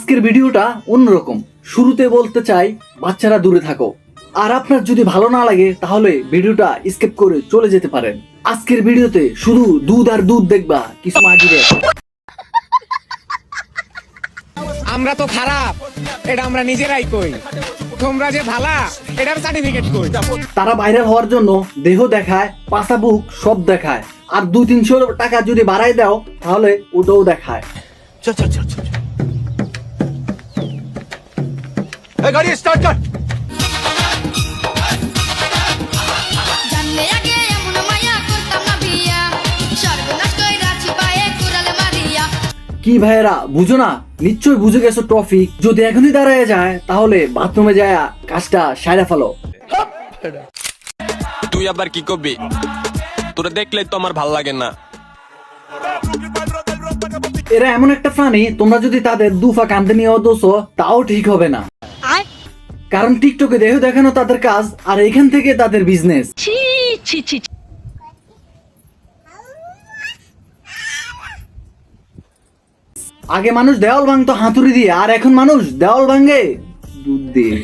আজকের ভিডিওটা অন্যরকম। শুরুতে বলতে চাই বাচ্চারা দূরে থাকো, আর আপনার যদি ভালো না লাগে তাহলে ভিডিওটা স্কিপ করে চলে যেতে পারেন। আজকের ভিডিওতে শুধু দুধ আর দুধ দেখবা কিছু মাগিদের। আমরা তো খারাপ এটা আমরা নিজেরাই কই, তোমরা যে ভালা এটার সার্টিফিকেট কই। তারা ভাইরাল হওয়ার জন্য দেহ দেখায়, পাছা বুক সব দেখায়, আর 200-300 টাকা যদি বাড়াই দাও তাহলে ওটাও দেখায়। चल चल चल चल ए गाड़ी स्टार्ट कर। জানলে আগে এমন মায়া করতাম না বিয়া, সর্বনাশ কইরাছি পায়ে কুড়াল মারিয়া। কি ভাইয়েরা বুঝো না? নিশ্চয়ই বুঝে গেছো ট্রফিক। যদি এখনই দাঁড়ায় যায় তাহলে বাথরুমে যায় কাজটা সাইরা ফেলো। তুই আবার কি করবি? তোরা দেখলে তো আমার ভাল লাগে না। এরা এমন একটা প্রাণী, তোমরা যদি তাদের দুফা কান্দে নিয়েও দোষো তাও ঠিক হবে না। কারণ টিকটকে দেহ দেখানো তাদের কাজ, আর এখান থেকে তাদের বিজনেস। আগে মানুষ দেওয়াল ভাঙতো হাতুড়ি দিয়ে, আর এখন মানুষ দেওয়াল ভাঙে দুধ দিয়ে।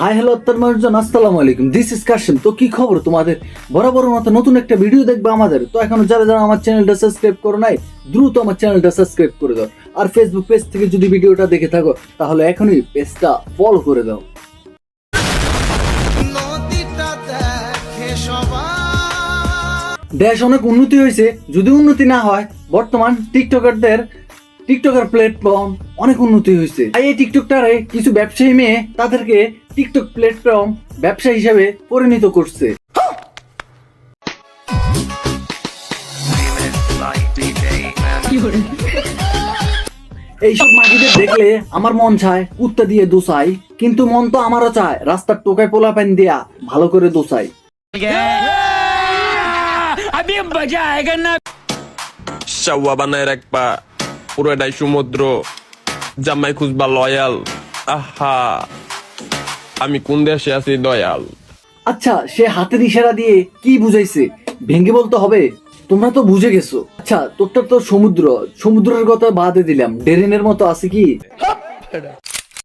হাই হ্যালো মানুষজন, আসসালামু আলাইকুম, দিস ইজ কাশিম। তো কি খবর তোমাদের? বরাবর মতো নতুন একটা ভিডিও দেখবে আমাদের। তো এখনো যারা যারা আমার চ্যানেলটা সাবস্ক্রাইব করো নাই, দ্রুত আমার চ্যানেলটা সাবস্ক্রাইব করে দাও। আর ফেসবুক পেজ থেকে যদি ভিডিওটা দেখে থাকো তাহলে এখনই পেজটা ফলো করে দাও। দেশ অনেক উন্নতি হয়েছে, যদি উন্নতি না হয় বর্তমান টিকটকার প্ল্যাটফর্ম অনেক উন্নতি হয়েছে। এই টিকটকটারে কিছু ব্যবসায়ী মেয়ে তাদেরকে টিকটক প্ল্যাটফর্ম ব্যবসা হিসাবে পরিণত করছে। এইসব মাগিদের দেখলে আমার মন চায় কুত্তা দিয়ে দোসাই, কিন্তু মন তো আমারও চায় রাস্তার টোকায় পোলা প্যান দিয়া ভালো করে দোসাই। শাওয়া বানায় রাখবা, পুরোটাই সমুদ্র, জামাই খুঁজবা লয়াল। আহা, আমি কোন দেশে আছি দয়াল। আচ্ছা, সে হাতের ইশারা দিয়ে কি বুঝাইছে ভেঙ্গে বলতে হবে? তোমরা তো বুঝে গেছো। আচ্ছা, তোরটা তো সমুদ্রের কথা বাদে দিলাম, ডেরেনের মতো আছে কি?